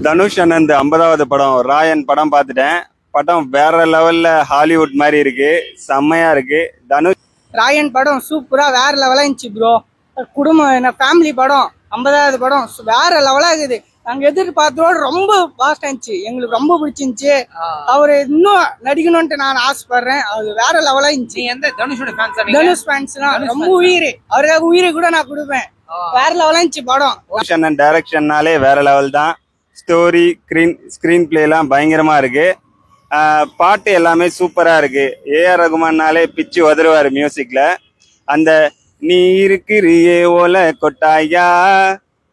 தனுஷ் அண்ணன் 50வது படம் ராயன் படம் பார்த்துட்டேன். படம் வேற லெவல்ல ஹாலிவுட் மாதிரி இருக்கு, செம்மையா இருக்கு. தனுஷ் ராயன் படம் சூப்பரா வேற லெவலா இருந்துச்சு ப்ரோ. குடும்பம் ஃபேமிலி படம் 50வது படம் வேற லெவலா இருக்குது. நாங்க எதிர்பார்த்தோட ரொம்ப பாஸ்டா இருந்துச்சு, எங்களுக்கு ரொம்ப பிடிச்சிருந்துச்சு. அவரு இன்னும் நடிக்கணும்ட்டு நான் ஆசைப்படுறேன். அது வேற லெவலா இருந்துச்சு. எந்த தனுஷோட ஃபேன்ஸ்? தனுஷ் ஃபேன்ஸ் ரொம்ப உயிர், அவருக்காக உயிரை கூட நான் கொடுப்பேன். வேற லெவலா இருந்துச்சு படம். தனுஷ் அண்ணன் டைரக்ஷன்னாலே வேற லெவல் தான். ஸ்டோரி ஸ்கிரீன் பிளே எல்லாம் பயங்கரமா இருக்கு. பாட்டு எல்லாமே சூப்பரா இருக்கு. ஏஆர் ரகுமான்னாலே பிச்சு உதறுவாரு மியூசிக்ல. அந்த நீ இருக்கிறியே ஓல கொட்டாயா,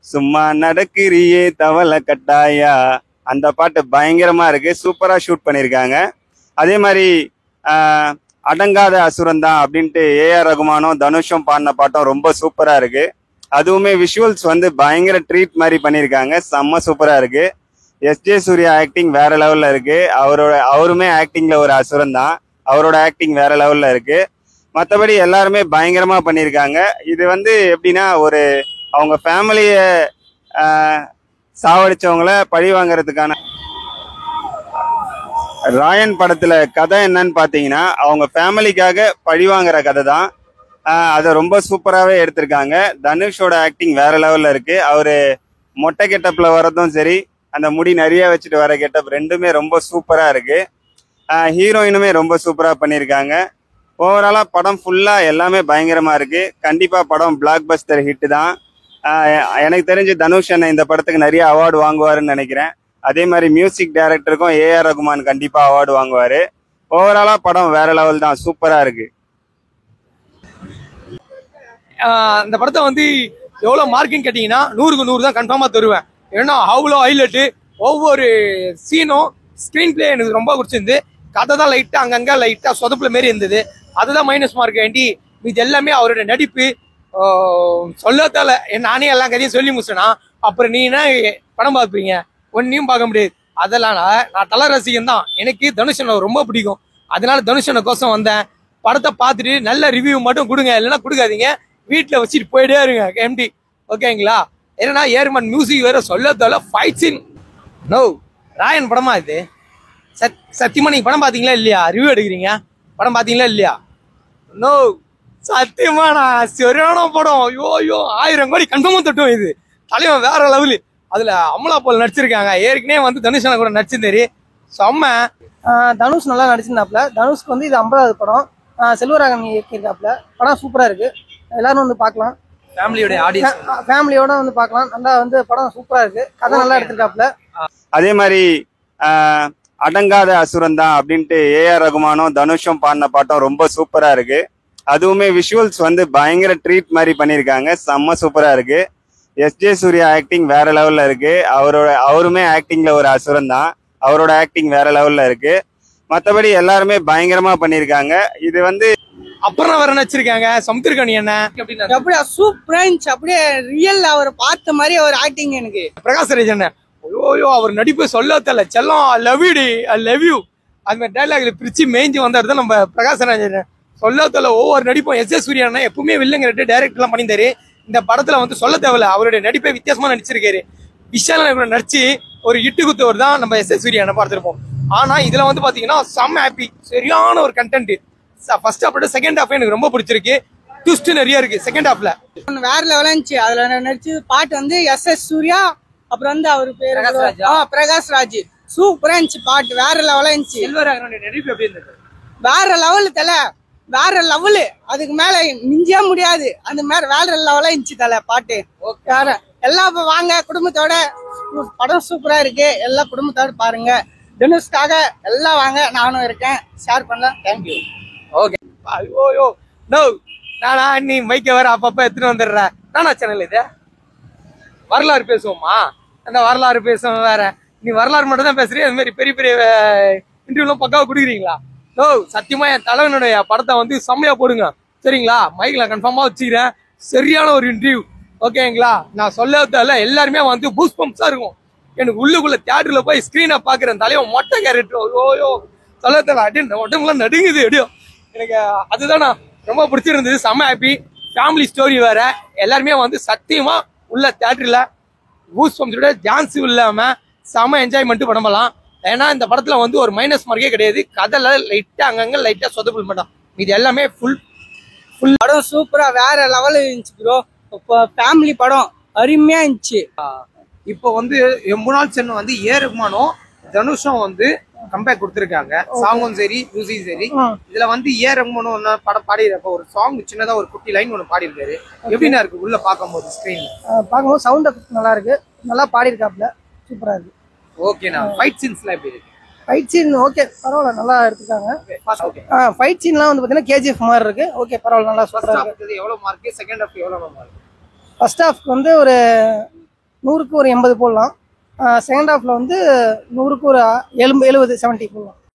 சும்மா நடக்கிறியே தவளை கட்டாயா, அந்த பாட்டு பயங்கரமா இருக்கு. சூப்பரா ஷூட் பண்ணியிருக்காங்க. அதே மாதிரி அடங்காத அசுரன் தான் அப்படின்ட்டு ஏஆர் ரகுமானும் தனுஷும் பாடின பாட்டம் ரொம்ப சூப்பரா இருக்கு. அதுவுமே விஷுவல்ஸ் பயங்கர ட்ரீட் மாதிரி பண்ணியிருக்காங்க, செம்ம சூப்பரா இருக்கு. எஸ்ஜே சூர்யா ஆக்டிங் வேற லெவல்ல இருக்கு. அவருமே ஆக்டிங்ல ஒரு அசுரன் தான், அவரோட ஆக்டிங் வேற லெவல்ல இருக்கு. மற்றபடி எல்லாருமே பயங்கரமா பண்ணியிருக்காங்க. இது எப்படின்னா ஒரு அவங்க ஃபேமிலிய சாவடிச்சவங்கள பழி வாங்கறதுக்கான ராயன் படத்துல கதை என்னன்னு பாத்தீங்கன்னா அவங்க ஃபேமிலிக்காக பழி வாங்குற கதை தான். அதை ரொம்ப சூப்பராகவே எடுத்திருக்காங்க. தனுஷோட ஆக்டிங் வேற லெவல்ல இருக்கு. அவரு மொட்டை கெட்டப்ல வர்றதும் சரி, அந்த முடி நிறைய வச்சுட்டு வர கெட்டப் ரெண்டுமே ரொம்ப சூப்பரா இருக்கு. ஹீரோயினுமே ரொம்ப சூப்பரா பண்ணியிருக்காங்க. ஓவராலா படம் ஃபுல்லா எல்லாமே பயங்கரமா இருக்கு. கண்டிப்பா படம் பிளாக் பஸ்டர் ஹிட் தான். எனக்கு தெரிஞ்சு தனுஷ் அண்ணன் இந்த படத்துக்கு நிறைய அவார்டு வாங்குவாருன்னு நினைக்கிறேன். அதே மாதிரி மியூசிக் டைரக்டருக்கும் ஏஆர் ரகுமான் கண்டிப்பா அவார்டு வாங்குவாரு. ஓவராலா படம் வேற லெவல் தான், சூப்பரா இருக்கு. இந்த படத்தை எவ்வளவு மார்க்கிங் கேட்டீங்கன்னா 100க்கு 100 தான் கன்ஃபார்மா தருவேன். ஏன்னா அவ்வளோ ஹைலைட்டு, ஒவ்வொரு சீனும் ஸ்கிரீன் பிளே எனக்கு ரொம்ப பிடிச்சிருந்து. கதை தான் லைட்டா அங்கங்க லைட்டா சொதப்புல மாரி இருந்தது, அதுதான் மைனஸ் மார்க் வேண்டி. இது எல்லாமே அவரோட நடிப்பு சொல்லத்தால நானே எல்லா கதையும் சொல்லி முடிச்சேன்னா அப்புறம் நீ என்ன படம் பார்ப்பீங்க, ஒன்னையும் பார்க்க முடியாது. அதெல்லாம் நான் தல ரசிகன் தான், எனக்கு தனுஷனை ரொம்ப பிடிக்கும். அதனால தனுஷனை கோசம் வந்தேன். படத்தை பார்த்துட்டு நல்ல ரிவ்யூ மட்டும் கொடுங்க, இல்லைன்னா கொடுக்காதீங்க, வீட்டில் வச்சுட்டு போயிட்டே இருங்க எம்டி. ஓகேங்களா? ஏன்னா ஏர்மன் மியூசிக் வேற சொல்லத்தால ஃபைட் சீன் நோ. ராயன் படமா இது? சத்தியமா நீங்க படம் பாத்தீங்களா இல்லையா? ரிவ்யூ எடுக்கிறீங்க, படம் பாத்தீங்களா இல்லையா? நோ, சத்தியமா நான் சரியான படம். ஐயோ 1000 கோடி கன்ஃபார்மா தட்டும். இது தலைவன் வேற லெவலு. அதுல அமலா போல் நடிச்சிருக்காங்க. ஏற்கனவே தனுஷனை கூட நடிச்சிருந்தாரு, செம்ம. தனுஷ் நல்லா நடிச்சிருந்தாப்ல. தனுஷ்க்கு இது 50வது படம். செல்வராகவன் இயக்கியிருக்காப்ல. படம் சூப்பரா இருக்கு, எல்லாரும் பார்க்கலாம். ஃபேமிலியோட பார்க்கலாம். நல்லா படம் சூப்பரா இருக்கு, கதை நல்லா எடுத்திருக்காப்ல. அதே மாதிரி அடங்காத அசுரன் தான் அப்படின்ட்டு ஏஆர் ரகுமானும் தனுஷும் பாடின பாட்டம் ரொம்ப சூப்பரா இருக்கு. அதுவுமே விஷுவல்ஸ் பயங்கர ட்ரீட் மாதிரி பண்ணியிருக்காங்க, செம்ம சூப்பரா இருக்கு. எஸ்ஜே சூர்யா ஆக்டிங் வேற லெவல்ல இருக்கு. அவருமே ஆக்டிங்ல ஒரு அசுரன் தான், அவரோட ஆக்டிங் வேற லெவல்ல இருக்கு. மற்றபடி எல்லாருமே பயங்கரமா பண்ணியிருக்காங்க. இது அப்புறம் வேற நடிச்சிருக்காங்க சமுத்திரகனி என்ன அப்படியே சூப்பரா இருந்துச்சு. அப்படியே ரியல் அவர் பார்த்த மாதிரி அவர் ஆக்டிங். எனக்கு பிரகாஷ்ராஜ் என்ன ஐயோ அவர் நடிப்பு சொல்ல தெரியல. செல்லம் லவ் யூ டி, ஐ லவ் யூ, அது மாதிரி டைலாக்ல பிரிச்சு மேய்ஞ்சி வந்தாரு தான் நம்ம பிரகாஷ்ராஜ். சொல்ல தெரியல ஒவ்வொரு நடிப்பும். எஸ் சூர்யா எப்பவுமே வில்லங்க டைரக்ட் எல்லாம் பண்ணியிருந்தாரு. இந்த படத்துல சொல்ல தேவையில்ல, அவருடைய நடிப்பை வித்தியாசமா நடிச்சிருக்காரு. விஷால நடிச்சு ஒரு இட்டு குத்தவர் தான் நம்ம எஸ் சூர்யா பார்த்திருப்போம். ஆனா இதுல பாத்தீங்கன்னா செம்ம ஹாப்பி, சரியான ஒரு content. First half second half எனக்கு ரொம்ப பிடிச்சிருக்கு. ட்விஸ்ட் நிறைய இருக்கு செகண்ட் ஹாஃப்ல, வேற லெவலா இருந்துச்சு. அதுல நடிச்சு பாட்டு எஸ் சூர்யா, அப்புறம் அவரு பேரு பிரகாஷ் ராஜ். சூப்பரா இருந்துச்சு பாட்டு, வேற லெவலா இருந்துச்சு. செல்வராகவனுடைய நடிப்பு எப்படி இருந்தது? வேற லெவலு தல, வேற லெவலு, அதுக்கு மேல மிஞ்சியா முடியாது. அந்த மாதிரி வேற லெவலா இருந்துச்சு தல பாட்டு. வேற எல்லாம் வாங்க குடும்பத்தோட, படம் சூப்பரா இருக்கு, எல்லா குடும்பத்தோட பாருங்க. தனுஷ்காக எல்லாம் வாங்க, நானும் இருக்கேன், ஷேர் பண்ண. தேங்க்யூ. ஓகே. ஐயோ நோ, நானா நீ மைக்க வேற அப்பப்ப எடுத்துட்டு வந்துடுறேன். நானா சேனல் இது வரலாறு பேசுவோமா? அந்த வரலாறு பேசுவோம் வேற, நீ வரலாறு மட்டும் தான் பேசுறீங்க. அது மாதிரி பெரிய பெரிய இன்டர்வியூலாம் பக்காவா கொடுக்குறீங்களா? நோ, சத்தியமா என் தலைவனுடைய படத்தை செம்மையா போடுங்க, சரிங்களா? மைக்ல கன்ஃபார்மா வச்சுக்கிறேன். சரியான ஒரு இன்டர்வியூ, ஓகேங்களா? நான் சொல்லல, எல்லாருமே பூஸ்ட் பம்ப்ஸா இருக்கும். எனக்கு உள்ளுக்குள்ள தியேட்டர்ல போய் ஸ்கிரீனை பாக்குறேன். தலைவன் மொட்டை கேரக்டர் ஓயோ சொல்ல அப்படியே உடம்புலாம் நடுங்குது. எப்படியோ எனக்கு அதுதான் ரொம்ப பிடிச்சிருந்தது. செம்ம ஹாப்பி. ஃபேமிலி ஸ்டோரி வேற. எல்லாருமே சத்தியமா உள்ள தியேட்டர்ல பூஸ்ட் பம்ப்ஸோட டான்ஸ் இல்லாம செம என்ஜாய்மெண்ட் பண்ணலாம். ஏன்னா இந்த படத்துல வந்து ஒரு மைனஸ் மார்க்கே கிடையாது. கதையில லைட்டா அங்கங்க லைட்டா சொதப்பல் மட்டும், இது எல்லாமே ஃபுல் படம் சூப்பரா வேற லெவல் இருந்துச்சு ப்ரோ. இப்போ ஃபேமிலி படம் அருமையா இருந்துச்சு. இப்போ வந்து எம்புநாள் சென்னை வந்து ஏ ரகுமானும் தனுஷும் வந்து கம்பேக் கொடுத்துருக்காங்க. சாங்கும் சரி மியூசிக்கும் சரி. இதுல வந்து ஏ ரகுமானும் ஒன்னு படம் பாடிருப்ப ஒரு சாங் சின்னதா ஒரு குட்டி லைன் ஒன்று பாடிருக்காரு. எப்படின்னா இருக்கு உள்ள பார்க்கும்போது ஸ்கிரீன்ல பார்க்கும்போது சவுண்ட் நல்லா இருக்கு, நல்லா பாடியிருக்காப்ல, சூப்பரா இருக்கு. ஓகேண்ணா. ஃபைட் சீன்ஸ்லாம் எப்படி இருக்கு? ஃபைட் சீன் ஓகே பரவாயில்ல, நல்லா எடுத்துருக்காங்க. ஃபைட் சீன்லாம் வந்து பார்த்தீங்கன்னா கேஜிஎஃப் மாதிரி இருக்கு. ஓகே பரவாயில்ல, நல்லா சூப்பரா இருக்கு. எவ்வளவு மார்க்? செகண்ட் ஹாஃப் எவ்வளவு மார்க்? ஃபர்ஸ்ட் ஹாஃப்க்கு வந்து ஒரு 100க்கு ஒரு 80 போடலாம். செகண்ட் ஹாஃப்ல வந்து 100க்கு ஒரு 70 70 போடலாம்.